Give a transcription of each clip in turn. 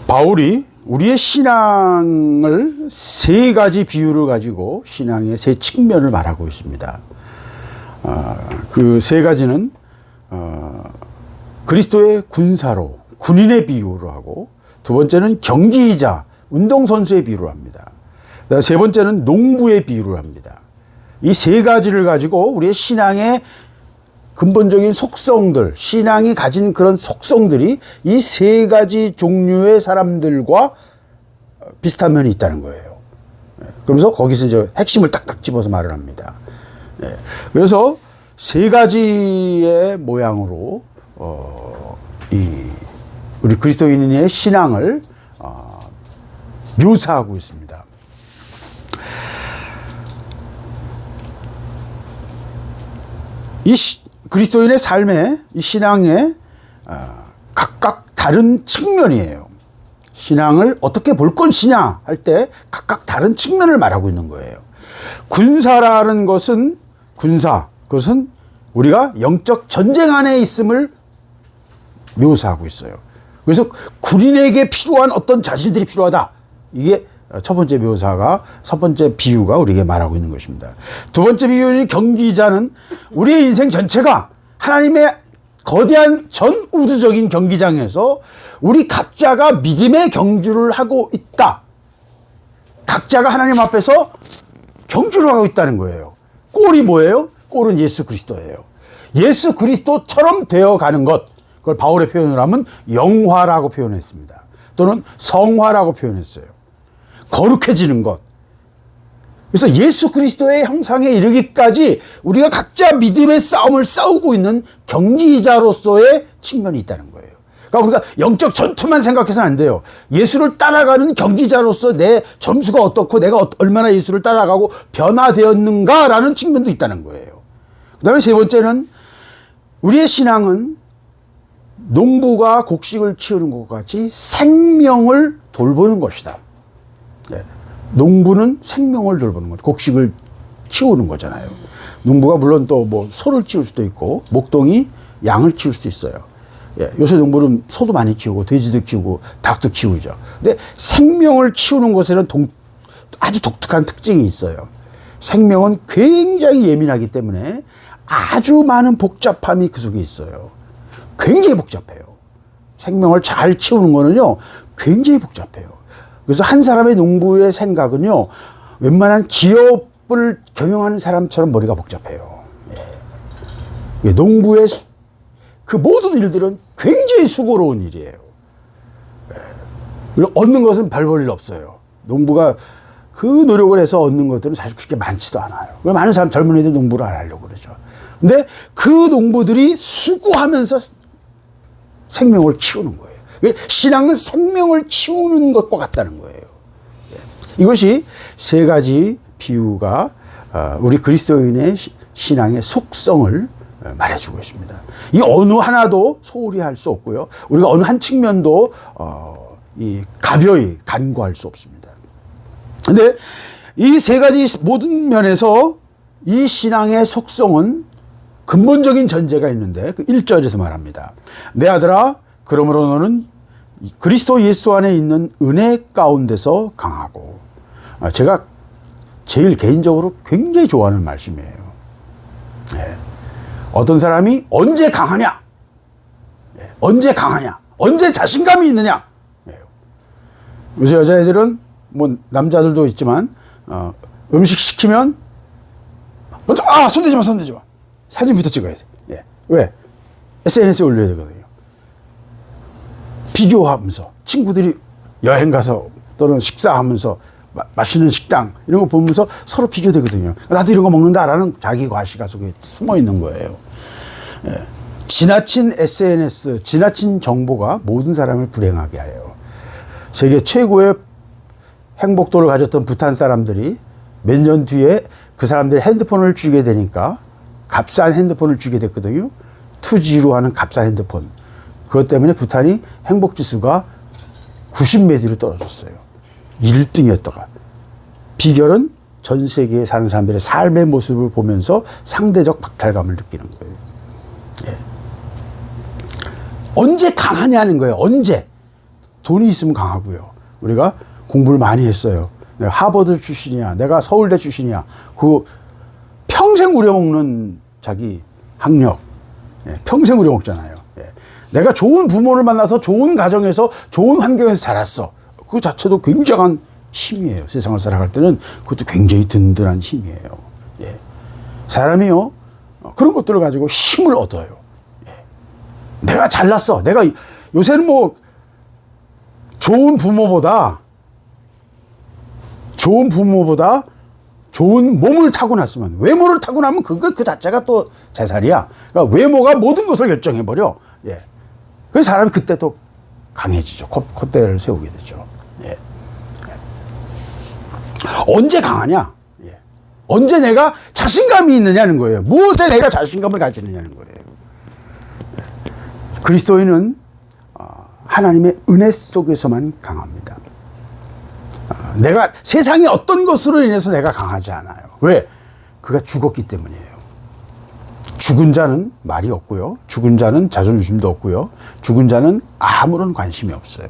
바울이 우리의 신앙을 세 가지 비유를 가지고 신앙의 세 측면을 말하고 있습니다. 그 세 가지는 그리스도의 군사로, 군인의 비유로 하고, 두 번째는 경기이자 운동선수의 비유를 합니다. 세 번째는 농부의 비유를 합니다. 이 세 가지를 가지고 우리의 신앙의 근본적인 속성들, 신앙이 가진 그런 속성들이 이 세 가지 종류의 사람들과 비슷한 면이 있다는 거예요. 그러면서 거기서 이제 핵심을 딱딱 집어서 말을 합니다. 그래서 세 가지의 모양으로 우리 그리스도인의 신앙을 묘사하고 있습니다. 이 그리스도인의 삶의 이 신앙의 각각 다른 측면이에요. 신앙을 어떻게 볼 것이냐 할 때 각각 다른 측면을 말하고 있는 거예요. 군사라는 것은 그것은 우리가 영적 전쟁 안에 있음을 묘사하고 있어요. 그래서 군인에게 필요한 어떤 자질들이 필요하다. 이게 첫 번째 묘사가, 첫 번째 비유가 우리에게 말하고 있는 것입니다. 두 번째 비유는 경기자는 우리의 인생 전체가 하나님의 거대한 전 우주적인 경기장에서 우리 각자가 믿음의 경주를 하고 있다. 각자가 하나님 앞에서 경주를 하고 있다는 거예요. 골이 뭐예요? 골은 예수 그리스도예요. 예수 그리스도처럼 되어가는 것. 그걸 바울의 표현을 하면 영화라고 표현했습니다. 또는 성화라고 표현했어요. 거룩해지는 것. 그래서 예수 그리스도의 형상에 이르기까지 우리가 각자 믿음의 싸움을 싸우고 있는 경기자로서의 측면이 있다는 거예요. 그러니까 우리가 영적 전투만 생각해서는 안 돼요. 예수를 따라가는 경기자로서 내 점수가 어떻고 내가 얼마나 예수를 따라가고 변화되었는가라는 측면도 있다는 거예요. 그 다음에 세 번째는 우리의 신앙은 농부가 곡식을 키우는 것과 같이 생명을 돌보는 것이다. 농부는 생명을 돌보는 것, 곡식을 키우는 거잖아요. 농부가 물론 또 뭐 소를 키울 수도 있고 목동이 양을 키울 수도 있어요. 요새 농부는 소도 많이 키우고 돼지도 키우고 닭도 키우죠. 근데 생명을 키우는 것에는 아주 독특한 특징이 있어요. 생명은 굉장히 예민하기 때문에 아주 많은 복잡함이 그 속에 있어요. 굉장히 복잡해요. 생명을 잘 키우는 거는요, 굉장히 복잡해요. 그래서 한 사람의 농부의 생각은요, 웬만한 기업을 경영하는 사람처럼 머리가 복잡해요. 농부의 그 모든 일들은 굉장히 수고로운 일이에요. 그리고 얻는 것은 별 볼 일 없어요. 농부가 그 노력을 해서 얻는 것들은 사실 그렇게 많지도 않아요. 많은 사람, 젊은 애들 농부를 안 하려고 그러죠. 근데 그 농부들이 수고하면서 생명을 키우는 거예요. 신앙은 생명을 키우는 것과 같다는 거예요. 이것이 세 가지 비유가 우리 그리스도인의 신앙의 속성을 말해주고 있습니다. 이 어느 하나도 소홀히 할 수 없고요. 우리가 어느 한 측면도 가벼이 간과할 수 없습니다. 그런데 이 세 가지 모든 면에서 이 신앙의 속성은 근본적인 전제가 있는데 그 1절에서 말합니다. 내 아들아, 그러므로 너는 그리스도 예수 안에 있는 은혜 가운데서 강하고. 제가 제일 개인적으로 굉장히 좋아하는 말씀이에요. 어떤 사람이 언제 강하냐? 언제 강하냐? 언제 자신감이 있느냐? 요새 여자애들은 뭐 남자들도 있지만 음식 시키면 먼저 손대지 마. 사진부터 찍어야 돼. 왜? SNS에 올려야 되거든요. 비교하면서 친구들이 여행 가서 또는 식사하면서 맛있는 식당 이런 거 보면서 서로 비교되거든요. 나도 이런 거 먹는다라는 자기 과시가 속에 숨어 있는 거예요. 지나친 SNS, 지나친 정보가 모든 사람을 불행하게 해요. 세계 최고의 행복도를 가졌던 부탄 사람들이 몇 년 뒤에 그 사람들이 핸드폰을 주게 되니까 값싼 핸드폰을 주게 됐거든요. 2G로 하는 값싼 핸드폰. 그것 때문에 부탄이 행복지수가 90몇 위로 떨어졌어요. 1등이었다가. 비결은 전 세계에 사는 사람들의 삶의 모습을 보면서 상대적 박탈감을 느끼는 거예요. 언제 강하냐는 거예요. 언제. 돈이 있으면 강하고요. 우리가 공부를 많이 했어요. 내가 하버드 출신이야. 내가 서울대 출신이야. 그 평생 우려먹는 자기 학력. 예, 평생 우려먹잖아요. 예. 내가 좋은 부모를 만나서 좋은 가정에서 좋은 환경에서 자랐어. 그 자체도 굉장한 힘이에요. 세상을 살아갈 때는 그것도 굉장히 든든한 힘이에요. 예. 사람이요. 그런 것들을 가지고 힘을 얻어요. 예. 내가 잘났어. 내가 요새는 뭐 좋은 부모보다 좋은 몸을 타고났으면, 외모를 타고나면 그 자체가 또 재산이야. 그러니까 외모가 모든 것을 결정해버려. 예. 그래서 사람이 그때 또 강해지죠. 콧대를 세우게 되죠. 예. 언제 강하냐? 예. 언제 내가 자신감이 있느냐는 거예요. 무엇에 내가 자신감을 가지느냐는 거예요. 그리스도인은 하나님의 은혜 속에서만 강합니다. 내가 세상의 어떤 것으로 인해서 내가 강하지 않아요. 왜? 그가 죽었기 때문이에요. 죽은 자는 말이 없고요. 죽은 자는 자존심도 없고요. 죽은 자는 아무런 관심이 없어요.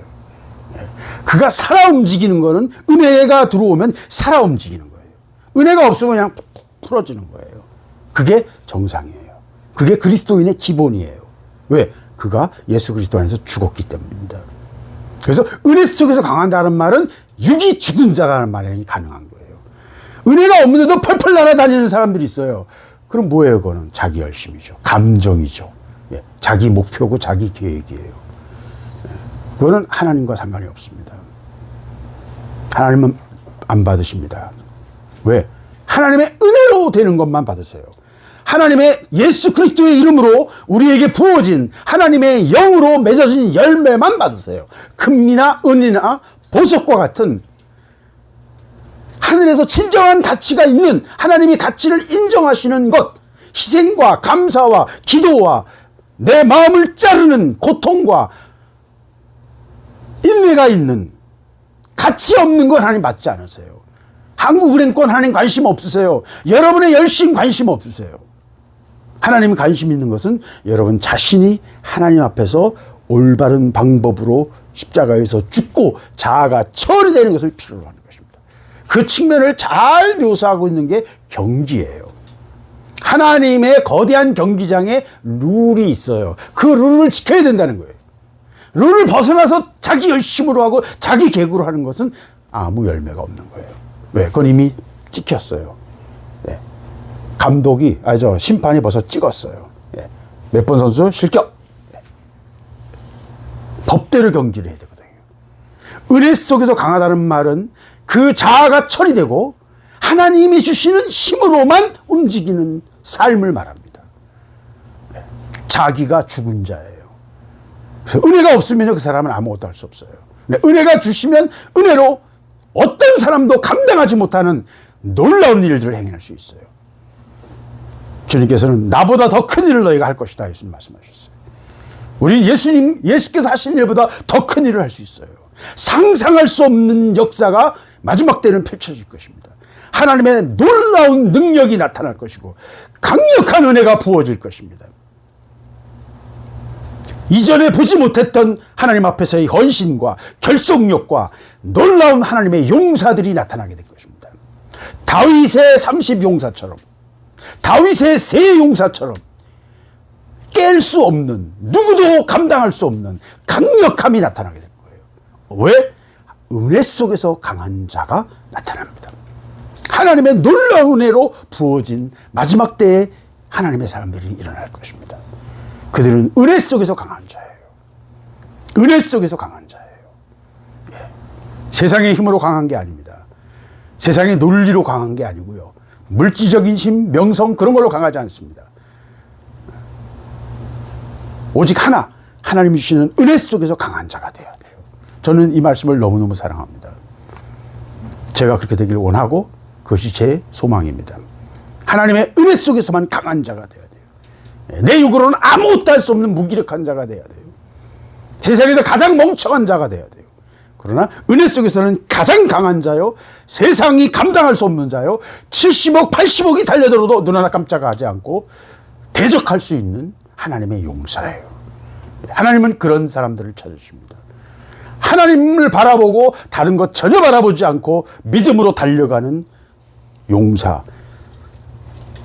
그가 살아 움직이는 거는 은혜가 들어오면 살아 움직이는 거예요. 은혜가 없으면 그냥 풀어지는 거예요. 그게 정상이에요. 그게 그리스도인의 기본이에요. 왜? 그가 예수 그리스도 안에서 죽었기 때문입니다. 그래서 은혜 속에서 강한다는 말은 육이 죽은 자라는 말이 가능한 거예요. 은혜가 없는데도 펄펄 날아다니는 사람들이 있어요. 그럼 뭐예요? 그거는 자기 열심이죠. 감정이죠. 예, 자기 목표고 자기 계획이에요. 예, 그거는 하나님과 상관이 없습니다. 하나님은 안 받으십니다. 왜? 하나님의 은혜로 되는 것만 받으세요. 하나님의 예수 그리스도의 이름으로 우리에게 부어진 하나님의 영으로 맺어진 열매만 받으세요. 금이나 은이나 보석과 같은 하늘에서 진정한 가치가 있는 하나님의 가치를 인정하시는 것, 희생과 감사와 기도와 내 마음을 자르는 고통과 인내가 있는 가치 없는 건 하나님 받지 않으세요. 한국은행권 하나님 관심 없으세요. 여러분의 열심 관심 없으세요. 하나님 관심 있는 것은 여러분 자신이 하나님 앞에서 올바른 방법으로 십자가에서 죽고 자아가 처리되는 것을 필요로 하는 것입니다. 그 측면을 잘 묘사하고 있는 게 경기예요. 하나님의 거대한 경기장에 룰이 있어요. 그 룰을 지켜야 된다는 거예요. 룰을 벗어나서 자기 열심으로 하고 자기 계획으로 하는 것은 아무 열매가 없는 거예요. 왜? 그건 이미 찍혔어요. 네. 심판이 벌써 찍었어요. 네. 몇 번 선수 실격. 네. 법대로 경기를 해야 되거든요. 은혜 속에서 강하다는 말은 그 자아가 처리되고 하나님이 주시는 힘으로만 움직이는 삶을 말합니다. 네. 자기가 죽은 자예요. 그래서 은혜가 없으면 그 사람은 아무것도 할 수 없어요. 네. 은혜가 주시면 은혜로 어떤 사람도 감당하지 못하는 놀라운 일들을 행할 수 있어요. 주님께서는 나보다 더 큰 일을 너희가 할 것이다. 예수님 말씀하셨어요. 우리 예수께서 하신 일보다 더 큰 일을 할 수 있어요. 상상할 수 없는 역사가 마지막 때는 펼쳐질 것입니다. 하나님의 놀라운 능력이 나타날 것이고 강력한 은혜가 부어질 것입니다. 이전에 보지 못했던 하나님 앞에서의 헌신과 결속력과 놀라운 하나님의 용사들이 나타나게 될 것입니다. 다윗의 30용사처럼, 다윗의 세 용사처럼 깰 수 없는, 누구도 감당할 수 없는 강력함이 나타나게 될 거예요. 왜? 은혜 속에서 강한 자가 나타납니다. 하나님의 놀라운 은혜로 부어진 마지막 때에 하나님의 사람들이 일어날 것입니다. 그들은 은혜 속에서 강한 자예요. 은혜 속에서 강한 자예요. 예. 세상의 힘으로 강한 게 아닙니다. 세상의 논리로 강한 게 아니고요. 물질적인 힘, 명성 그런 걸로 강하지 않습니다. 오직 하나, 하나님이 주시는 은혜 속에서 강한 자가 되어야 돼요. 저는 이 말씀을 너무너무 사랑합니다. 제가 그렇게 되기를 원하고 그것이 제 소망입니다. 하나님의 은혜 속에서만 강한 자가 되어야 돼요. 내 육으로는 아무것도 할 수 없는 무기력한 자가 돼야 돼요. 세상에서 가장 멍청한 자가 돼야 돼요. 그러나 은혜 속에서는 가장 강한 자요, 세상이 감당할 수 없는 자요, 70억, 80억이 달려들어도 눈 하나 깜짝하지 않고 대적할 수 있는 하나님의 용사예요. 하나님은 그런 사람들을 찾으십니다. 하나님을 바라보고 다른 것 전혀 바라보지 않고 믿음으로 달려가는 용사,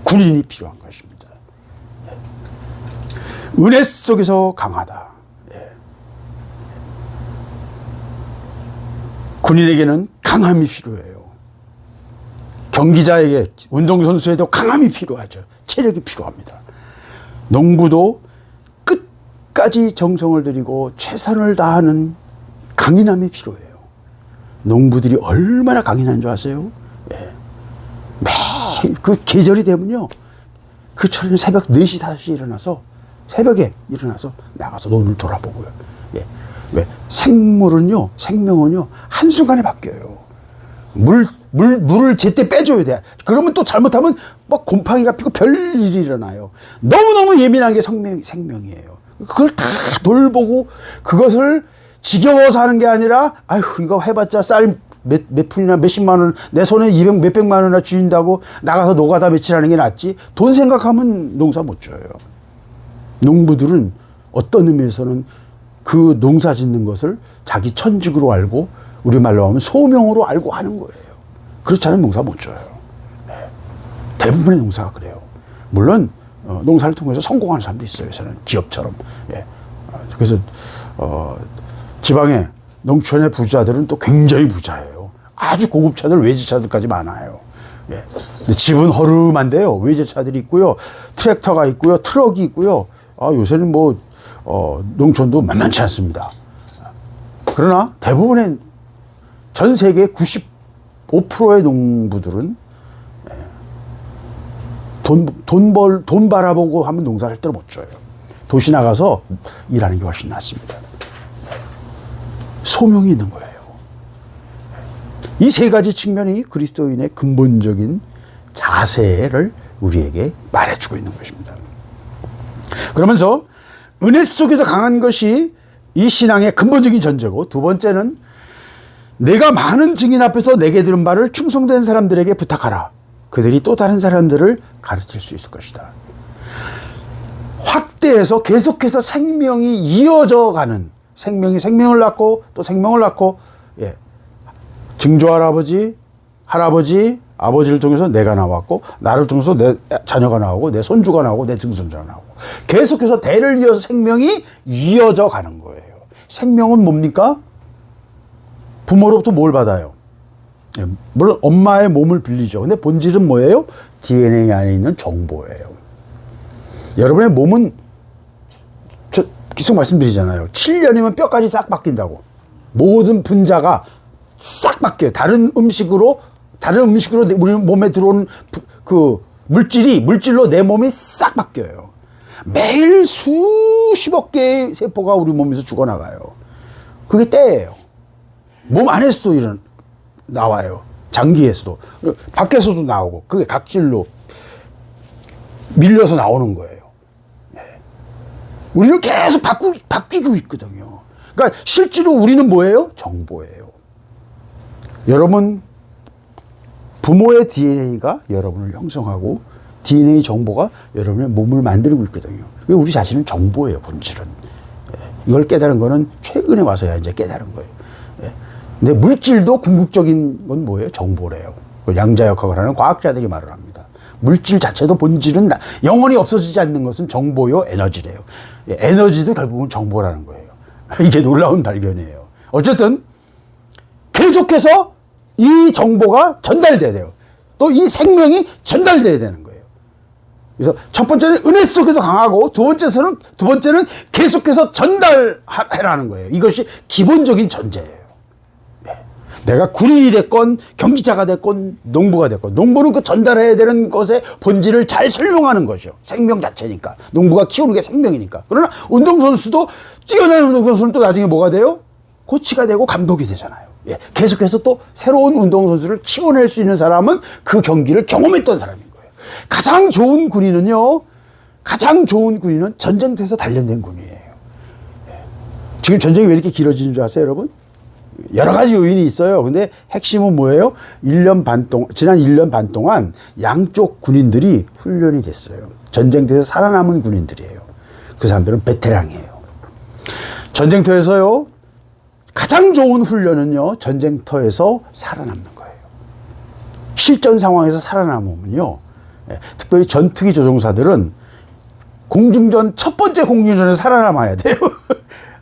군인이 필요한 것입니다. 은혜 속에서 강하다. 군인에게는 강함이 필요해요. 경기자에게, 운동선수에도 강함이 필요하죠. 체력이 필요합니다. 농부도 끝까지 정성을 들이고 최선을 다하는 강인함이 필요해요. 농부들이 얼마나 강인한 줄 아세요? 매일 그 계절이 되면요, 그 철에는 새벽 4시, 5시 일어나서, 새벽에 일어나서 나가서 논을 돌아보고요. 왜? 생물은요, 생명은요, 한순간에 바뀌어요. 물을 제때 빼줘야 돼. 그러면 또 잘못하면 막 곰팡이가 피고 별일이 일어나요. 너무너무 예민한 게 생명이에요. 그걸 다 돌보고 그것을 지겨워서 하는 게 아니라, 아휴, 이거 해봤자 쌀 몇 푼이나 몇십만 원, 내 손에 200, 몇백만 원이나 쥐인다고 나가서 노가다 며칠 하는 게 낫지. 돈 생각하면 농사 못 져요. 농부들은 어떤 의미에서는 그 농사 짓는 것을 자기 천직으로 알고, 우리말로 하면 소명으로 알고 하는 거예요. 그렇지 않으면 농사 못 져요. 대부분의 농사가 그래요. 물론 농사를 통해서 성공하는 사람도 있어요. 저는 기업처럼. 그래서 지방의 농촌의 부자들은 또 굉장히 부자예요. 아주 고급차들, 외제차들까지 많아요. 근데 집은 허름한데요. 외제차들이 있고요. 트랙터가 있고요. 트럭이 있고요. 요새는 농촌도 만만치 않습니다. 그러나 대부분의 전 세계 95%의 농부들은 돈 바라보고 하면 농사를 절대로 못 져요. 도시 나가서 일하는 게 훨씬 낫습니다. 소명이 있는 거예요. 이 세 가지 측면이 그리스도인의 근본적인 자세를 우리에게 말해주고 있는 것입니다. 그러면서 은혜 속에서 강한 것이 이 신앙의 근본적인 전제고, 두 번째는 내가 많은 증인 앞에서 내게 들은 바를 충성된 사람들에게 부탁하라. 그들이 또 다른 사람들을 가르칠 수 있을 것이다. 확대해서 계속해서 생명이 이어져 가는, 생명이 생명을 낳고 또 생명을 낳고, 증조 할아버지, 아버지를 통해서 내가 나왔고, 나를 통해서 내 자녀가 나오고, 내 손주가 나오고, 내 증손자가 나오고, 계속해서 대를 이어서 생명이 이어져 가는 거예요. 생명은 뭡니까? 부모로부터 뭘 받아요? 물론 엄마의 몸을 빌리죠. 근데 본질은 뭐예요? DNA 안에 있는 정보예요. 여러분의 몸은, 저 계속 말씀드리잖아요. 7년이면 뼈까지 싹 바뀐다고. 모든 분자가 싹 바뀌어요. 다른 음식으로 우리 몸에 들어오는 그 물질로 내 몸이 싹 바뀌어요. 매일 수십억 개의 세포가 우리 몸에서 죽어나가요. 그게 때예요. 몸 안에서도 나와요. 장기에서도. 밖에서도 나오고. 그게 각질로 밀려서 나오는 거예요. 우리는 계속 바뀌고 있거든요. 그러니까 실제로 우리는 뭐예요? 정보예요. 여러분, 부모의 DNA가 여러분을 형성하고 DNA 정보가 여러분의 몸을 만들고 있거든요. 우리 자신은 정보예요, 본질은. 이걸 깨달은 거는 최근에 와서야 이제 깨달은 거예요. 근데 물질도 궁극적인 건 뭐예요? 정보래요. 양자역학을 하는 과학자들이 말을 합니다. 물질 자체도 본질은 영원히 없어지지 않는 것은 정보요, 에너지래요. 에너지도 결국은 정보라는 거예요. 이게 놀라운 발견이에요. 어쨌든 계속해서 이 정보가 전달돼야 돼요. 또 이 생명이 전달돼야 되는 거예요. 그래서 첫 번째는 은혜 속에서 강하고, 두 번째는 계속해서 전달하라는 거예요. 이것이 기본적인 전제예요. 내가 군인이 됐건 경기자가 됐건 농부가 됐건, 농부는 그 전달해야 되는 것의 본질을 잘 설명하는 것이요. 생명 자체니까. 농부가 키우는 게 생명이니까. 그러나 운동선수도, 뛰어난 운동선수는 또 나중에 뭐가 돼요? 코치가 되고 감독이 되잖아요. 계속해서 또 새로운 운동선수를 키워낼 수 있는 사람은 그 경기를 경험했던 사람인 거예요. 가장 좋은 군인은 전쟁터에서 단련된 군인이에요. 지금 전쟁이 왜 이렇게 길어지는 줄 아세요, 여러분? 여러 가지 요인이 있어요. 근데 핵심은 뭐예요? 지난 1년 반 동안 양쪽 군인들이 훈련이 됐어요. 전쟁터에서 살아남은 군인들이에요. 그 사람들은 베테랑이에요. 전쟁터에서요, 가장 좋은 훈련은요, 전쟁터에서 살아남는 거예요. 실전 상황에서 살아남으면요, 특별히 전투기 조종사들은 공중전, 첫 번째 공중전에서 살아남아야 돼요.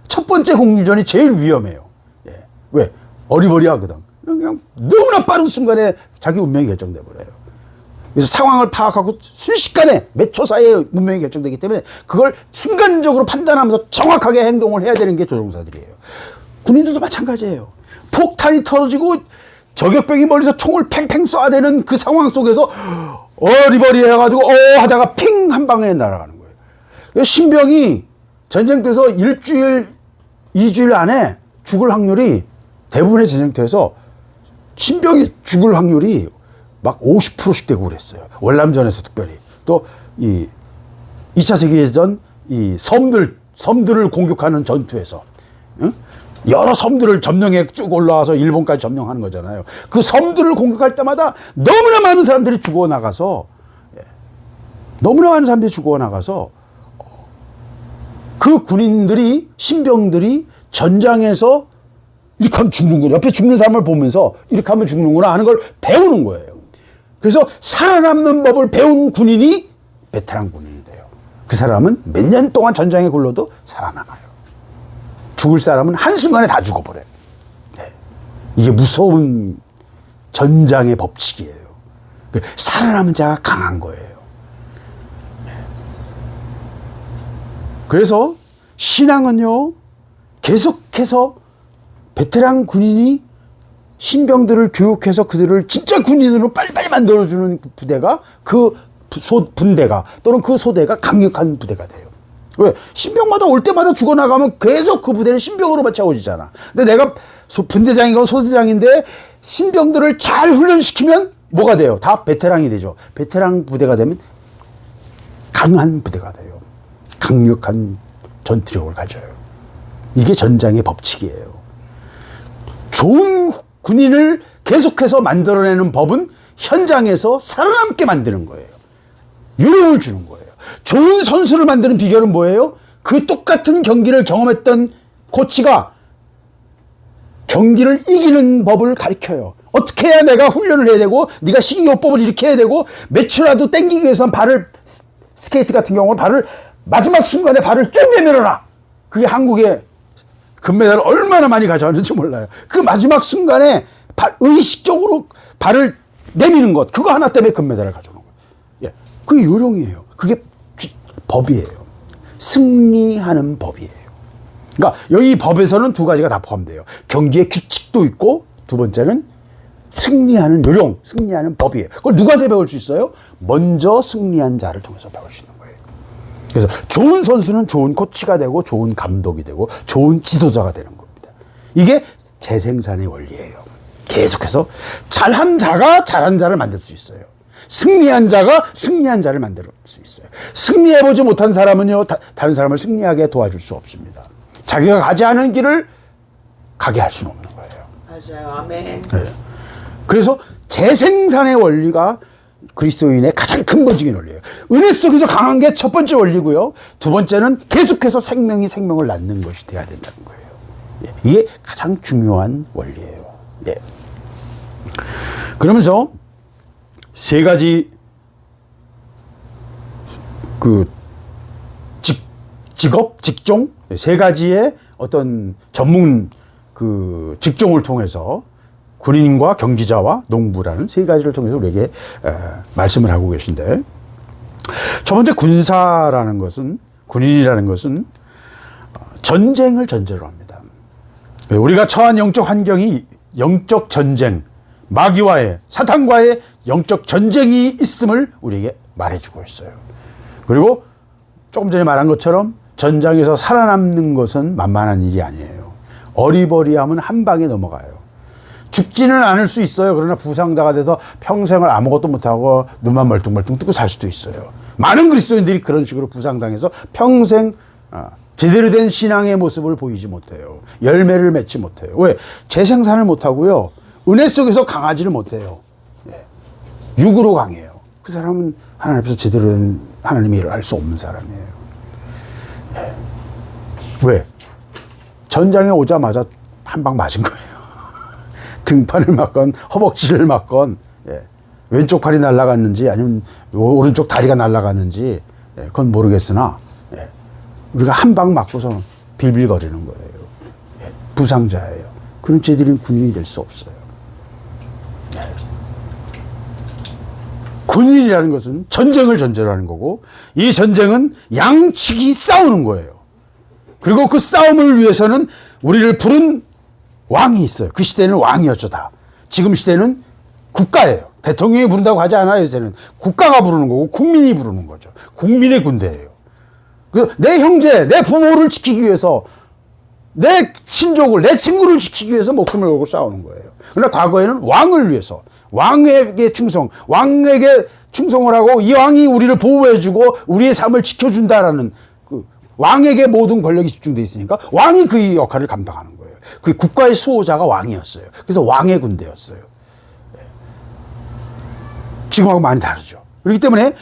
첫 번째 공중전이 제일 위험해요. 왜? 어리버리하거든. 그냥 너무나 빠른 순간에 자기 운명이 결정돼 버려요. 그래서 상황을 파악하고 순식간에 몇 초 사이에 운명이 결정되기 때문에 그걸 순간적으로 판단하면서 정확하게 행동을 해야 되는 게 조종사들이에요. 군인들도 마찬가지예요. 폭탄이 터지고 저격병이 멀리서 총을 팽팽 쏴야 되는 그 상황 속에서 어리버리 해가지고 하다가 핑 한 방에 날아가는 거예요. 신병이 전쟁터에서 일주일, 2주일 안에 죽을 확률이, 대부분의 전쟁터에서 신병이 죽을 확률이 막 50%씩 되고 그랬어요. 월남전에서 특별히. 또 이 2차 세계대전 이 섬들을 공격하는 전투에서, 응? 여러 섬들을 점령해 쭉 올라와서 일본까지 점령하는 거잖아요. 그 섬들을 공격할 때마다 너무나 많은 사람들이 죽어나가서, 그 군인들이, 신병들이 전장에서 이렇게 하면 죽는구나, 옆에 죽는 사람을 보면서 이렇게 하면 죽는구나 하는 걸 배우는 거예요. 그래서 살아남는 법을 배운 군인이 베테랑 군인이 돼요. 그 사람은 몇 년 동안 전장에 굴러도 살아남아요. 죽을 사람은 한순간에 다 죽어버려요. 이게 무서운 전장의 법칙이에요. 살아남은 자가 강한 거예요. 그래서 신앙은요, 계속해서 베테랑 군인이 신병들을 교육해서 그들을 진짜 군인으로 빨리빨리 만들어주는 부대가, 분대가 또는 그 소대가 강력한 부대가 돼요. 왜? 신병마다 올 때마다 죽어나가면 계속 그 부대는 신병으로만 채워지잖아. 근데 내가 분대장이건 소대장인데 신병들을 잘 훈련시키면 뭐가 돼요? 다 베테랑이 되죠. 베테랑 부대가 되면 강한 부대가 돼요. 강력한 전투력을 가져요. 이게 전장의 법칙이에요. 좋은 군인을 계속해서 만들어내는 법은 현장에서 살아남게 만드는 거예요. 유령을 주는 거예요. 좋은 선수를 만드는 비결은 뭐예요? 그 똑같은 경기를 경험했던 코치가 경기를 이기는 법을 가르쳐요. 어떻게 해야 내가 훈련을 해야 되고, 네가 식이요법을 이렇게 해야 되고, 몇 초라도 땡기기 위해서는 스케이트 같은 경우는 마지막 순간에 발을 쭉 내밀어라. 그게 한국의 금메달을 얼마나 많이 가져왔는지 몰라요. 그 마지막 순간에 의식적으로 발을 내미는 것, 그거 하나 때문에 금메달을 가져오는 거예요. 그게 요령이에요. 그게 법이에요. 승리하는 법이에요. 그러니까 여기 법에서는 두 가지가 다 포함돼요. 경기의 규칙도 있고, 두 번째는 승리하는 요령, 승리하는 법이에요. 그걸 누구한테 배울 수 있어요? 먼저 승리한 자를 통해서 배울 수 있는 거예요. 그래서 좋은 선수는 좋은 코치가 되고, 좋은 감독이 되고, 좋은 지도자가 되는 겁니다. 이게 재생산의 원리예요. 계속해서 잘한 자가 잘한 자를 만들 수 있어요. 승리한 자가 승리한 자를 만들 수 있어요. 승리해보지 못한 사람은요, 다른 사람을 승리하게 도와줄 수 없습니다. 자기가 가지 않은 길을 가게 할 수는 없는 거예요. 맞아요. 아멘. 네. 그래서 재생산의 원리가 그리스도인의 가장 근본적인 원리예요. 은혜 속에서 강한 게 첫 번째 원리고요. 두 번째는 계속해서 생명이 생명을 낳는 것이 돼야 된다는 거예요. 이게 가장 중요한 원리예요. 그러면서 세 가지 직업, 직종, 세 가지의 어떤 전문 직종을 통해서 군인과 경기자와 농부라는 세 가지를 통해서 우리에게 말씀을 하고 계신데, 첫 번째 군사라는 것은, 군인이라는 것은 전쟁을 전제로 합니다. 우리가 처한 영적 환경이 영적 전쟁, 마귀와의, 사탄과의 영적 전쟁이 있음을 우리에게 말해주고 있어요. 그리고 조금 전에 말한 것처럼 전장에서 살아남는 것은 만만한 일이 아니에요. 어리버리하면 한 방에 넘어가요. 죽지는 않을 수 있어요. 그러나 부상자가 돼서 평생을 아무것도 못하고 눈만 멀뚱멀뚱 뜨고 살 수도 있어요. 많은 그리스도인들이 그런 식으로 부상당해서 평생 제대로 된 신앙의 모습을 보이지 못해요. 열매를 맺지 못해요. 왜? 재생산을 못하고요. 은혜 속에서 강하지를 못해요. 육으로 강해요. 그 사람은 하나님 앞에서 제대로 된 하나님의 일을 할 수 없는 사람이에요. 왜? 전장에 오자마자 한 방 맞은 거예요. 등판을 맞건 허벅지를 맞건, 예. 왼쪽 팔이 날아갔는지 아니면 오른쪽 다리가 날아갔는지, 예. 그건 모르겠으나, 예. 우리가 한 방 맞고서 빌빌거리는 거예요. 예. 부상자예요. 그런 쟤들은 군인이 될 수 없어요. 예. 군인이라는 것은 전쟁을 전제로 하는 거고, 이 전쟁은 양측이 싸우는 거예요. 그리고 그 싸움을 위해서는 우리를 부른 왕이 있어요. 그 시대는 왕이었죠, 다. 지금 시대는 국가예요. 대통령이 부른다고 하지 않아요, 요새는. 국가가 부르는 거고, 국민이 부르는 거죠. 국민의 군대예요. 내 형제, 내 부모를 지키기 위해서, 내 친족을, 내 친구를 지키기 위해서 목숨을 걸고 싸우는 거예요. 그러나 과거에는 왕을 위해서, 왕에게 충성, 왕에게 충성을 하고, 이 왕이 우리를 보호해주고, 우리의 삶을 지켜준다라는 그 왕에게 모든 권력이 집중되어 있으니까, 왕이 그 역할을 감당하는 거예요. 그 국가의 수호자가 왕이었어요. 그래서 왕의 군대였어요. 지금하고 많이 다르죠. 그렇기 때문에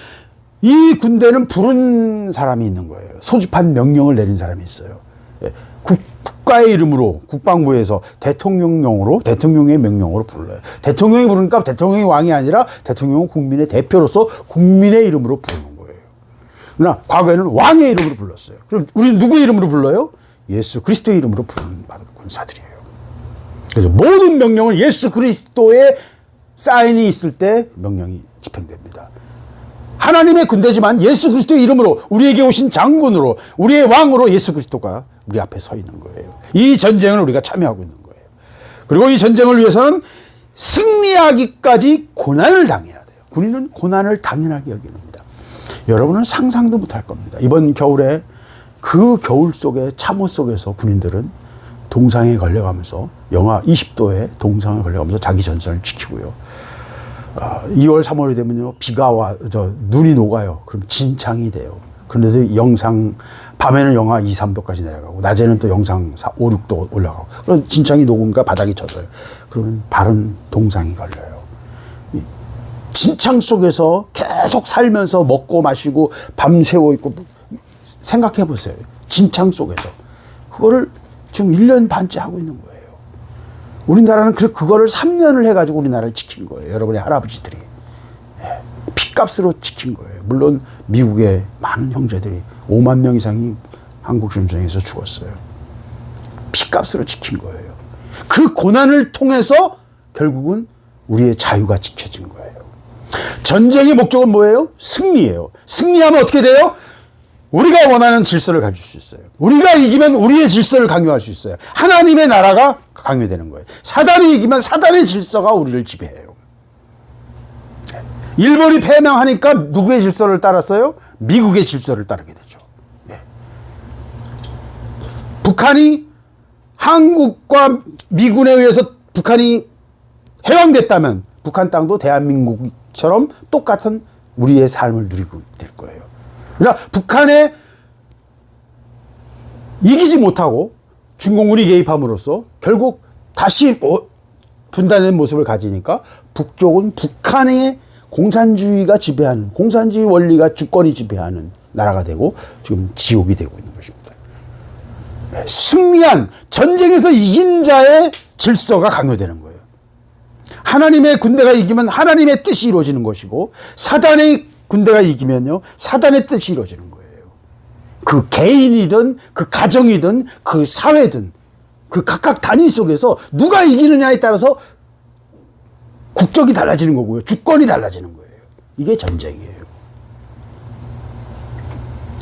이 군대는 부른 사람이 있는 거예요. 소집한 명령을 내린 사람이 있어요. 국가의 이름으로 국방부에서 대통령령으로, 대통령의 명령으로 불러요. 대통령이 부르니까 대통령이 왕이 아니라 대통령은 국민의 대표로서 국민의 이름으로 부르는 거예요. 그러나 과거에는 왕의 이름으로 불렀어요. 그럼 우리는 누구의 이름으로 불러요? 예수 그리스도의 이름으로 부르는 군사들이에요. 그래서 모든 명령은 예수 그리스도의 사인이 있을 때 명령이 집행됩니다. 하나님의 군대지만 예수 그리스도의 이름으로, 우리에게 오신 장군으로, 우리의 왕으로 예수 그리스도가 우리 앞에 서 있는 거예요. 이 전쟁을 우리가 참여하고 있는 거예요. 그리고 이 전쟁을 위해서는 승리하기까지 고난을 당해야 돼요. 군인은 고난을 당연하게 여깁니다. 여러분은 상상도 못할 겁니다. 이번 겨울에 그 겨울 속에 참호 속에서 군인들은 동상에 걸려가면서 영하 20도에 동상에 걸려가면서 자기 전선을 지키고요. 2월, 3월이 되면요, 비가 눈이 녹아요. 그럼 진창이 돼요. 그런데도 밤에는 영하 2, 3도까지 내려가고, 낮에는 또 영상 5, 6도 올라가고, 그럼 진창이 녹으니까 바닥이 젖어요. 그러면 발은 동상이 걸려요. 진창 속에서 계속 살면서 먹고 마시고 밤새고 있고, 생각해 보세요. 진창 속에서. 그거를 지금 1년 반째 하고 있는 거예요. 우리나라는 그거를 3년을 해가지고 우리나라를 지킨 거예요. 여러분의 할아버지들이. 피값으로 지킨 거예요. 물론 미국의 많은 형제들이 5만 명 이상이 한국 전쟁에서 죽었어요. 피값으로 지킨 거예요. 그 고난을 통해서 결국은 우리의 자유가 지켜진 거예요. 전쟁의 목적은 뭐예요? 승리예요. 승리하면 어떻게 돼요? 우리가 원하는 질서를 가질 수 있어요. 우리가 이기면 우리의 질서를 강요할 수 있어요. 하나님의 나라가 강요되는 거예요. 사단이 이기면 사단의 질서가 우리를 지배해요. 일본이 패망하니까 누구의 질서를 따랐어요? 미국의 질서를 따르게 되죠. 북한이 한국과 미군에 의해서 북한이 해방됐다면 북한 땅도 대한민국처럼 똑같은 우리의 삶을 누리고 될 거예요. 그러나 북한에 이기지 못하고 중공군이 개입함으로써 결국 다시 분단된 모습을 가지니까 북쪽은 북한의 공산주의가 지배하는, 공산주의 원리가 주권이 지배하는 나라가 되고 지금 지옥이 되고 있는 것입니다. 승리한, 전쟁에서 이긴 자의 질서가 강요되는 거예요. 하나님의 군대가 이기면 하나님의 뜻이 이루어지는 것이고, 사단의 군대가 이기면요, 사단의 뜻이 이루어지는 거예요. 그 개인이든 그 가정이든 그 사회든 그 각각 단위 속에서 누가 이기느냐에 따라서 국적이 달라지는 거고요. 주권이 달라지는 거예요. 이게 전쟁이에요.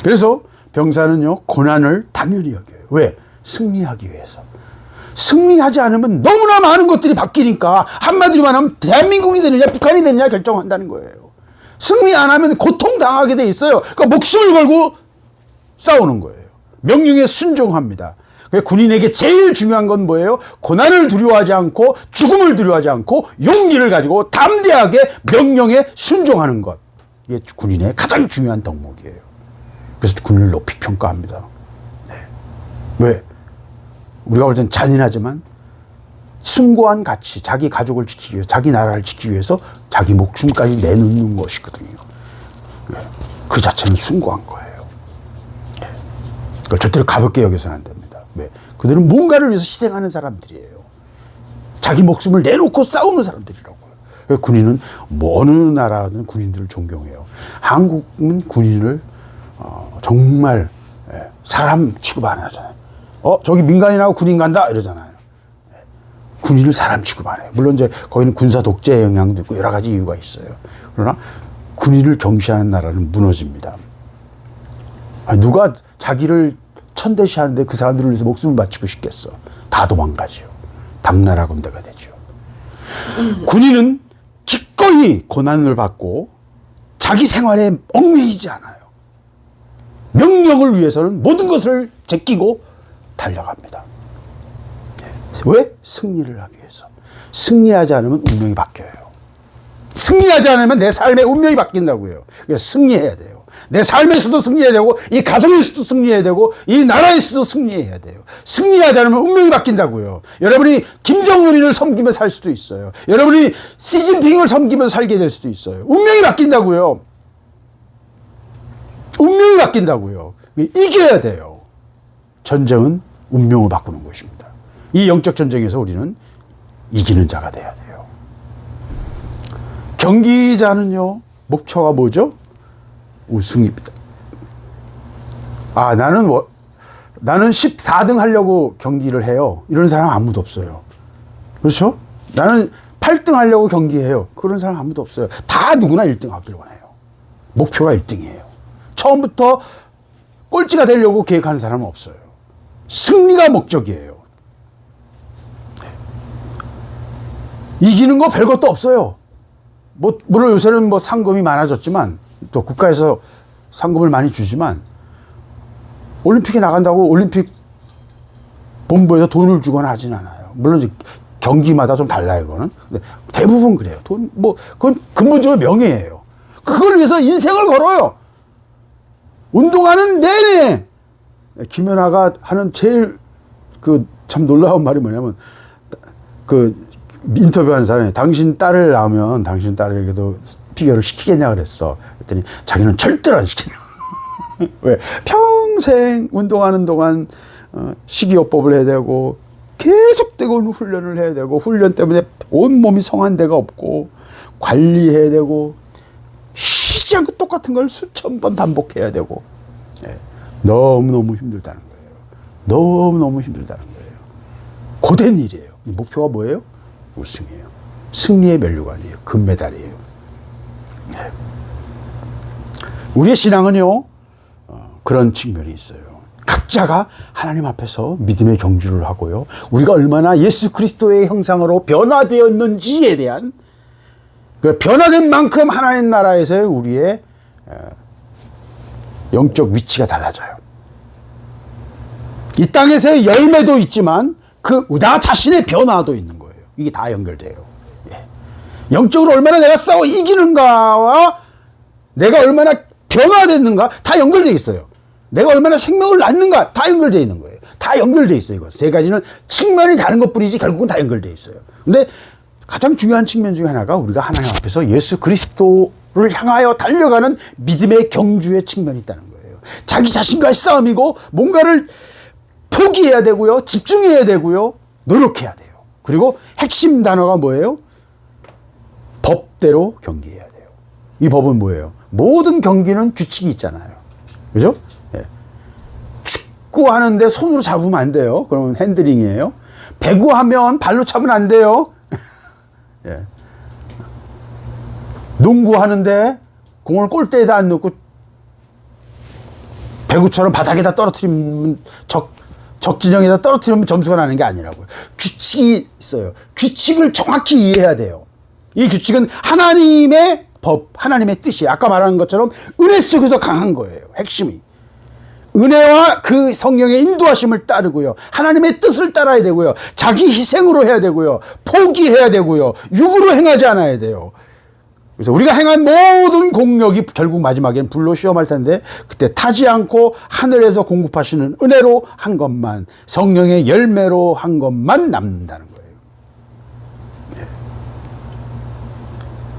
그래서 병사는요, 고난을 당연히 여겨요. 왜? 승리하기 위해서. 승리하지 않으면 너무나 많은 것들이 바뀌니까 한마디로 말하면 대한민국이 되느냐 북한이 되느냐 결정한다는 거예요. 승리 안 하면 고통당하게 돼 있어요. 그러니까 목숨을 걸고 싸우는 거예요. 명령에 순종합니다. 군인에게 제일 중요한 건 뭐예요? 고난을 두려워하지 않고 죽음을 두려워하지 않고 용기를 가지고 담대하게 명령에 순종하는 것. 이게 군인의 가장 중요한 덕목이에요. 그래서 군인을 높이 평가합니다. 네. 왜? 우리가 볼 땐 잔인하지만 숭고한 가치, 자기 가족을 지키기 위해서, 자기 나라를 지키기 위해서 자기 목숨까지 내놓는 것이거든요. 네. 그 자체는 숭고한 거예요. 네. 그걸 절대로 가볍게 여겨서는 안 됩니다. 왜? 그들은 뭔가를 위해서 희생하는 사람들이에요. 자기 목숨을 내놓고 싸우는 사람들이라고요. 군인은 뭐 어느 나라는 군인들을 존경해요. 한국은 군인을 정말 사람 취급 안 하잖아요. 저기 민간인하고 군인 간다 이러잖아요. 군인을 사람 취급 안 해요. 물론 이제 거기는 군사 독재 영향도 있고 여러 가지 이유가 있어요. 그러나 군인을 경시하는 나라는 무너집니다. 누가 자기를 천대시하는데 그 사람들을 위해서 목숨을 바치고 싶겠어. 다 도망가죠. 당나라 군대가 되죠. 군인은 기꺼이 고난을 받고 자기 생활에 얽매이지 않아요. 명령을 위해서는 모든 것을 제끼고 달려갑니다. 왜? 승리를 하기 위해서. 승리하지 않으면 운명이 바뀌어요. 승리하지 않으면 내 삶의 운명이 바뀐다고요. 그래서 승리해야 돼요. 내 삶에서도 승리해야 되고 이 가정에서도 승리해야 되고 이 나라에서도 승리해야 돼요. 승리하지 않으면 운명이 바뀐다고요. 여러분이 김정은을 섬기며 살 수도 있어요. 여러분이 시진핑을 섬기며 살게 될 수도 있어요. 운명이 바뀐다고요. 운명이 바뀐다고요. 이겨야 돼요. 전쟁은 운명을 바꾸는 것입니다. 이 영적 전쟁에서 우리는 이기는 자가 돼야 돼요. 경기자는요, 목표가 뭐죠? 우승입니다. 나는 14등 하려고 경기를 해요. 이런 사람 아무도 없어요. 그렇죠? 나는 8등 하려고 경기해요. 그런 사람 아무도 없어요. 다 누구나 1등 하길 원해요. 목표가 1등이에요. 처음부터 꼴찌가 되려고 계획하는 사람은 없어요. 승리가 목적이에요. 이기는 거 별것도 없어요. 물론 요새는 상금이 많아졌지만 또 국가에서 상금을 많이 주지만 올림픽에 나간다고 올림픽 본부에서 돈을 주거나 하진 않아요. 물론 이제 경기마다 좀 달라요, 그거는. 근데 대부분 그래요. 그건 근본적으로 명예예요. 그걸 위해서 인생을 걸어요. 운동하는 내내. 김연아가 하는 제일 참 놀라운 말이 뭐냐면 인터뷰하는 사람이 당신 딸을 낳으면 당신 딸에게도 피겨를 시키겠냐 그랬어. 그랬더니 자기는 절대로 안 시킨다. 왜? 평생 운동하는 동안 식이요법을 해야 되고 계속되고 훈련을 해야 되고 훈련 때문에 온몸이 성한 데가 없고 관리해야 되고 쉬지 않고 똑같은 걸 수천 번 반복해야 되고 너무너무 힘들다는 거예요. 너무너무 힘들다는 거예요. 고된 일이에요. 목표가 뭐예요? 우승이에요. 승리의 면류관이에요. 금메달이에요. 우리의 신앙은요, 그런 측면이 있어요. 각자가 하나님 앞에서 믿음의 경주를 하고요. 우리가 얼마나 예수 그리스도의 형상으로 변화되었는지에 대한 그 변화된 만큼 하나님 나라에서의 우리의 영적 위치가 달라져요. 이 땅에서의 열매도 있지만 나 자신의 변화도 있는 거예요. 이게 다 연결돼요. 영적으로 얼마나 내가 싸워 이기는가와 내가 얼마나 변화됐는가 다 연결되어 있어요. 내가 얼마나 생명을 낳는가 다 연결되어 있는 거예요. 다 연결되어 있어요. 이거 세 가지는 측면이 다른 것뿐이지 결국은 다 연결되어 있어요. 근데 가장 중요한 측면 중에 하나가 우리가 하나님 앞에서 예수 그리스도를 향하여 달려가는 믿음의 경주의 측면이 있다는 거예요. 자기 자신과의 싸움이고 뭔가를 포기해야 되고요. 집중해야 되고요. 노력해야 돼요. 그리고 핵심 단어가 뭐예요? 법대로 경기해야 돼요. 이 법은 뭐예요? 모든 경기는 규칙이 있잖아요. 그죠? 예. 축구하는데 손으로 잡으면 안 돼요. 그러면 핸들링이에요. 배구하면 발로 차면 안 돼요. 예. 농구하는데 공을 골대에다 안 넣고 배구처럼 바닥에다 떨어뜨리면 적진영에다 떨어뜨리면 점수가 나는 게 아니라고요. 규칙이 있어요. 규칙을 정확히 이해해야 돼요. 이 규칙은 하나님의 법, 하나님의 뜻이에요. 아까 말한 것처럼 은혜 속에서 강한 거예요. 핵심이. 은혜와 그 성령의 인도하심을 따르고요. 하나님의 뜻을 따라야 되고요. 자기 희생으로 해야 되고요. 포기해야 되고요. 육으로 행하지 않아야 돼요. 그래서 우리가 행한 모든 공력이 결국 마지막엔 불로 시험할 텐데 그때 타지 않고 하늘에서 공급하시는 은혜로 한 것만, 성령의 열매로 한 것만 남는다는 거예요. 네.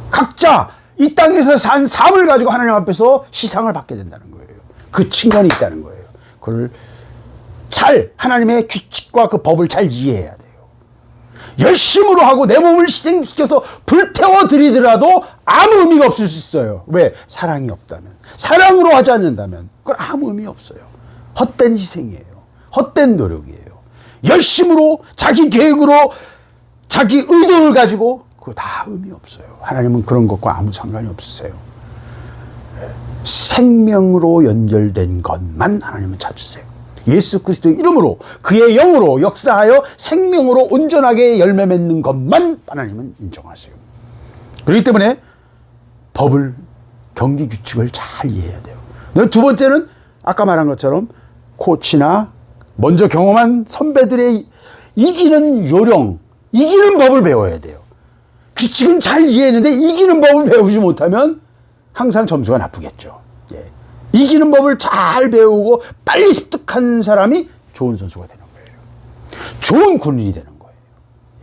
각자 이 땅에서 산 삶을 가지고 하나님 앞에서 시상을 받게 된다는 거예요. 그 측면이 있다는 거예요. 그걸 잘 하나님의 규칙과 그 법을 잘 이해해야 돼요. 열심으로 하고 내 몸을 희생시켜서 불태워 드리더라도 아무 의미가 없을 수 있어요. 왜? 사랑이 없다면. 사랑으로 하지 않는다면 그건 아무 의미 없어요. 헛된 희생이에요. 헛된 노력이에요. 열심으로 자기 계획으로 자기 의도를 가지고 그거 다 의미 없어요. 하나님은 그런 것과 아무 상관이 없으세요. 생명으로 연결된 것만 하나님은 찾으세요. 예수 그리스도의 이름으로 그의 영으로 역사하여 생명으로 온전하게 열매 맺는 것만 하나님은 인정하세요. 그렇기 때문에 법을, 경기 규칙을 잘 이해해야 돼요. 두 번째는 아까 말한 것처럼 코치나 먼저 경험한 선배들의 이기는 요령, 이기는 법을 배워야 돼요. 규칙은 잘 이해했는데 이기는 법을 배우지 못하면 항상 점수가 나쁘겠죠. 예. 이기는 법을 잘 배우고 빨리 습득한 사람이 좋은 선수가 되는 거예요. 좋은 군인이 되는 거예요.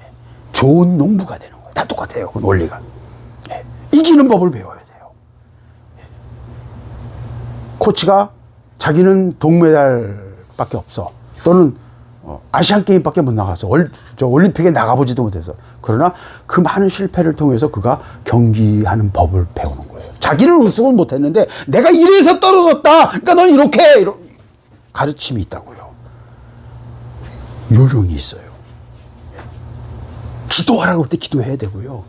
예. 좋은 농부가 되는 거예요. 다 똑같아요. 그 논리가. 예. 이기는 법을 배워야 돼요. 예. 코치가 자기는 동메달밖에 없어. 또는 아시안 게임밖에 못 나가서 올림픽에 나가보지도 못해서 그러나 그 많은 실패를 통해서 그가 경기하는 법을 배우는 거예요. 자기는 우승은 못했는데 내가 이래서 떨어졌다. 그러니까 넌 이렇게 가르침이 있다고요. 요령이 있어요. 기도하라고 할 때 기도해야 되고요.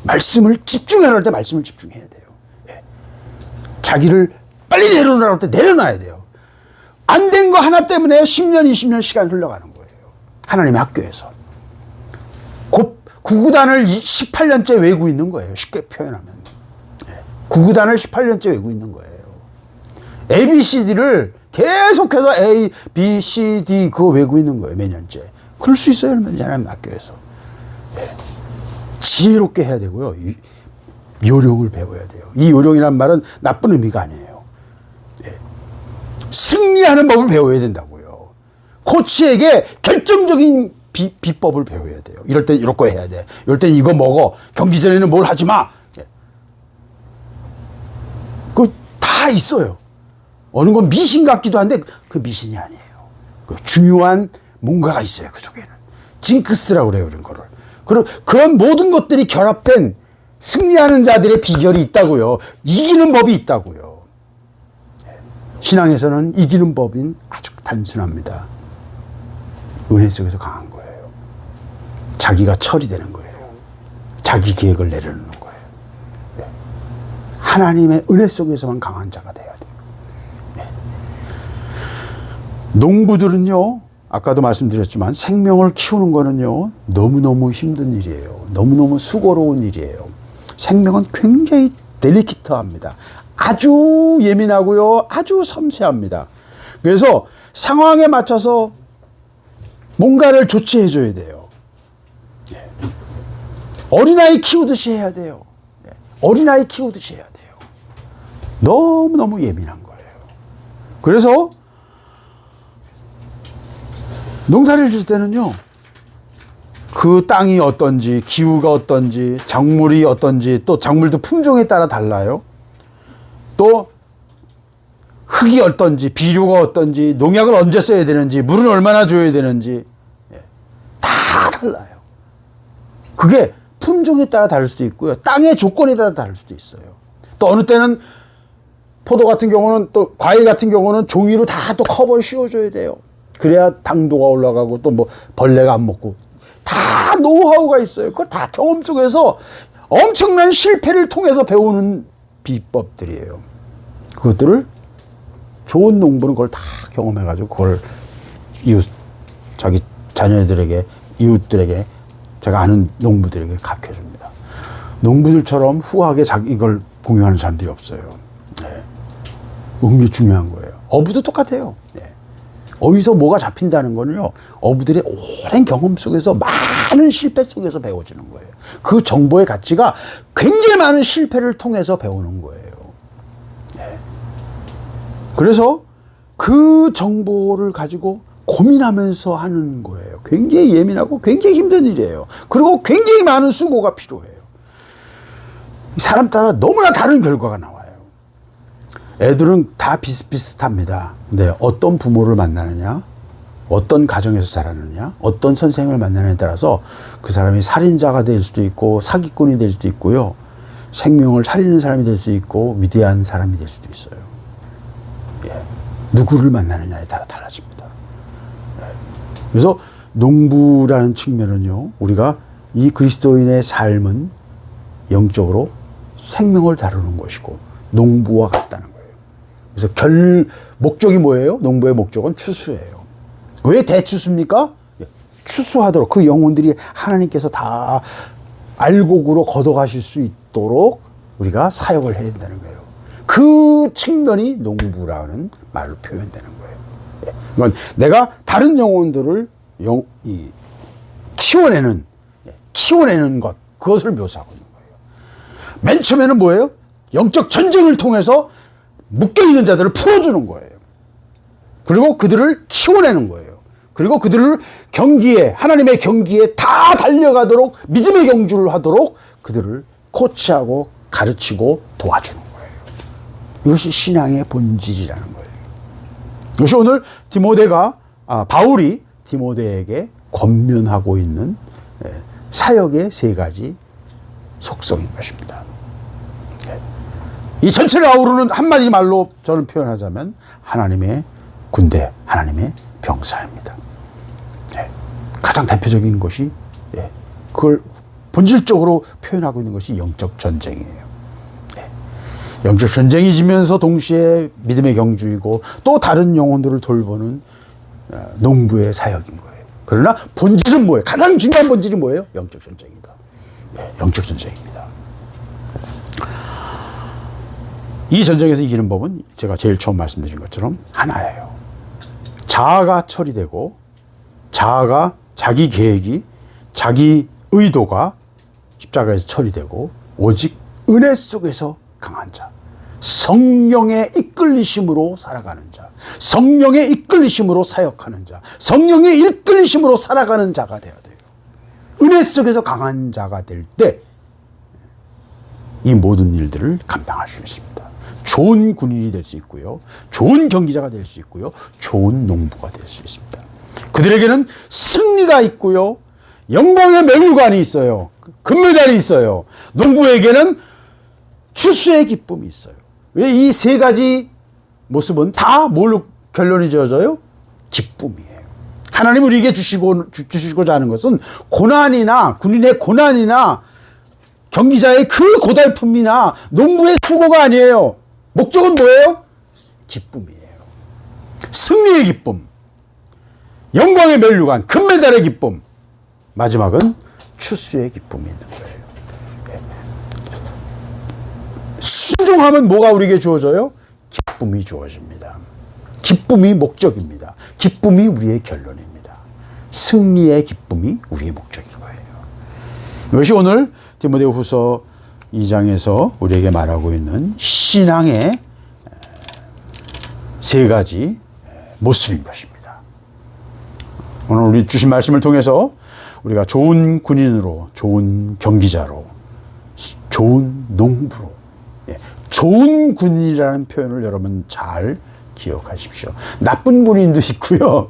말씀을 집중하라고 할 때 말씀을 집중해야 돼요. 자기를 빨리 내려놓으라고 할 때 내려놔야 돼요. 안 된 거 하나 때문에 10년, 20년 시간 흘러가는 거예요. 하나님의 학교에서. 구구단을 18년째 외우고 있는 거예요. 쉽게 표현하면. 구구단을 18년째 외우고 있는 거예요. ABCD를 계속해서 A, B, C, D 그거 외우고 있는 거예요. 몇 년째. 그럴 수 있어요. 하나님 학교에서. 지혜롭게 해야 되고요. 요령을 배워야 돼요. 이 요령이란 말은 나쁜 의미가 아니에요. 승리하는 법을 배워야 된다고요. 코치에게 결정적인 비법을 배워야 돼요. 이럴 땐 이렇게 해야 돼. 이럴 땐 이거 먹어. 경기 전에는 뭘 하지 마. 그거 다 있어요. 어느 건 미신 같기도 한데 그 미신이 아니에요. 그 중요한 뭔가가 있어요. 그 속에는. 징크스라고 그래요. 그런 거를. 그런 모든 것들이 결합된 승리하는 자들의 비결이 있다고요. 이기는 법이 있다고요. 신앙에서는 이기는 법인 아주 단순합니다. 은혜 속에서 강한 거예요. 자기가 처리되는 거예요. 자기 계획을 내려놓는 거예요. 하나님의 은혜 속에서만 강한 자가 돼야 돼요. 농부들은요, 아까도 말씀드렸지만 생명을 키우는 거는요, 너무너무 힘든 일이에요. 너무너무 수고로운 일이에요. 생명은 굉장히 델리키트합니다. 아주 예민하고요. 아주 섬세합니다. 그래서 상황에 맞춰서 뭔가를 조치해 줘야 돼요. 어린아이 키우듯이 해야 돼요. 어린아이 키우듯이 해야 돼요. 너무너무 예민한 거예요. 그래서 농사를 질 때는요. 그 땅이 어떤지, 기후가 어떤지, 작물이 어떤지, 또 작물도 품종에 따라 달라요. 또 흙이 어떤지, 비료가 어떤지, 농약을 언제 써야 되는지, 물은 얼마나 줘야 되는지 다 달라요. 그게 품종에 따라 다를 수도 있고요. 땅의 조건에 따라 다를 수도 있어요. 또 어느 때는 포도 같은 경우는 또 과일 같은 경우는 종이로 다 또 커버를 씌워줘야 돼요. 그래야 당도가 올라가고 또 뭐 벌레가 안 먹고 다 노하우가 있어요. 그거 다 경험 속에서 엄청난 실패를 통해서 배우는 비법들이에요. 그것들을 좋은 농부는 그걸 다 경험해가지고 그걸 자기 자녀들에게, 이웃들에게, 제가 아는 농부들에게 가르쳐줍니다. 농부들처럼 후하게 이걸 공유하는 사람들이 없어요. 네. 그게 중요한 거예요. 어부도 똑같아요. 네. 어디서 뭐가 잡힌다는 거는요, 어부들의 오랜 경험 속에서 많은 실패 속에서 배워지는 거예요. 그 정보의 가치가 굉장히 많은 실패를 통해서 배우는 거예요. 네. 그래서 그 정보를 가지고 고민하면서 하는 거예요. 굉장히 예민하고 굉장히 힘든 일이에요. 그리고 굉장히 많은 수고가 필요해요. 사람 따라 너무나 다른 결과가 나와요. 애들은 다 비슷비슷합니다. 근데 어떤 부모를 만나느냐, 어떤 가정에서 자라느냐, 어떤 선생을 만나느냐에 따라서 그 사람이 살인자가 될 수도 있고 사기꾼이 될 수도 있고요. 생명을 살리는 사람이 될 수 있고 위대한 사람이 될 수도 있어요. 예. 누구를 만나느냐에 따라 달라집니다. 예. 그래서 농부라는 측면은요, 우리가 이 그리스도인의 삶은 영적으로 생명을 다루는 것이고 농부와 같다는 거예요. 그래서 목적이 뭐예요? 농부의 목적은 추수예요. 왜 대추수입니까? 추수하도록 그 영혼들이 하나님께서 다 알곡으로 걷어가실 수 있도록 우리가 사역을 해야 된다는 거예요. 그 측면이 농부라는 말로 표현되는 거예요. 이건 내가 다른 영혼들을 키워내는 것, 그것을 묘사하고 있는 거예요. 맨 처음에는 뭐예요? 영적 전쟁을 통해서 묶여있는 자들을 풀어주는 거예요. 그리고 그들을 키워내는 거예요. 그리고 그들을 하나님의 경기에 다 달려가도록 믿음의 경주를 하도록 그들을 코치하고 가르치고 도와주는 거예요. 이것이 신앙의 본질이라는 거예요. 이것이 오늘 바울이 디모데에게 권면하고 있는 사역의 세 가지 속성인 것입니다. 이 전체를 아우르는 한마디 말로 저는 표현하자면 하나님의 군대, 하나님의 병사입니다. 가장 대표적인 것이 그걸 본질적으로 표현하고 있는 것이 영적 전쟁이에요. 영적 전쟁이지면서 동시에 믿음의 경주이고 또 다른 영혼들을 돌보는 농부의 사역인 거예요. 그러나 본질은 뭐예요? 가장 중요한 본질이 뭐예요? 영적 전쟁이다. 영적 전쟁입니다. 이 전쟁에서 이기는 법은 제가 제일 처음 말씀드린 것처럼 하나예요. 자아가 처리되고 자기 계획이 자기 의도가 십자가에서 처리되고 오직 은혜 속에서 강한 자, 성령의 이끌리심으로 살아가는 자, 성령의 이끌리심으로 사역하는 자, 성령의 이끌리심으로 살아가는 자가 되어야 돼요. 은혜 속에서 강한 자가 될 때 이 모든 일들을 감당할 수 있습니다. 좋은 군인이 될 수 있고요, 좋은 경기자가 될 수 있고요, 좋은 농부가 될 수 있습니다. 그들에게는 승리가 있고요, 영광의 면류관이 있어요, 금메달이 있어요. 농부에게는 추수의 기쁨이 있어요. 왜 이 세 가지 모습은 다 뭘로 결론이 지어져요? 기쁨이에요. 하나님 우리에게 주시고자 하는 것은 고난이나 군인의 고난이나 경기자의 그 고달픔이나 농부의 수고가 아니에요. 목적은 뭐예요? 기쁨이에요. 승리의 기쁨, 영광의 면류관, 금메달의 기쁨, 마지막은 추수의 기쁨이 있는 거예요. 순종하면 뭐가 우리에게 주어져요? 기쁨이 주어집니다. 기쁨이 목적입니다. 기쁨이 우리의 결론입니다. 승리의 기쁨이 우리의 목적인 거예요. 이것이 오늘 디모데후서 2장에서 우리에게 말하고 있는 신앙의 세 가지 모습인 것입니다. 오늘 우리 주신 말씀을 통해서 우리가 좋은 군인으로, 좋은 경기자로, 좋은 농부로, 좋은 군인이라는 표현을 여러분 잘 기억하십시오. 나쁜 군인도 있고요,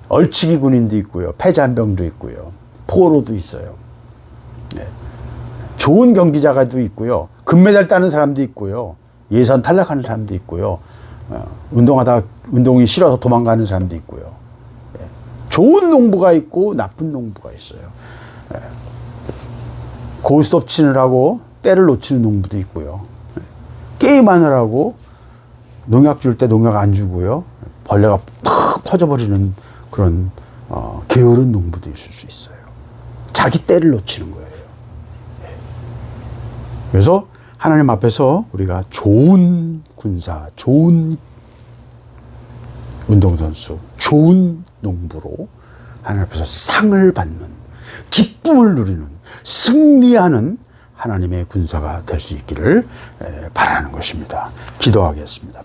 얼치기 군인도 있고요, 패잔병도 있고요, 포로도 있어요. 좋은 경기자가도 있고요, 금메달 따는 사람도 있고요, 예선 탈락하는 사람도 있고요, 운동이 싫어서 도망가는 사람도 있고요. 좋은 농부가 있고 나쁜 농부가 있어요. 고스톱 치느라고 때를 놓치는 농부도 있고요, 게임하느라고 농약 줄 때 농약 안 주고요, 벌레가 팍 퍼져버리는 그런 게으른 농부도 있을 수 있어요. 자기 때를 놓치는 거예요. 그래서 하나님 앞에서 우리가 좋은 군사, 좋은 운동선수, 좋은 농부로 하나님 앞에서 상을 받는, 기쁨을 누리는, 승리하는 하나님의 군사가 될 수 있기를 바라는 것입니다. 기도하겠습니다.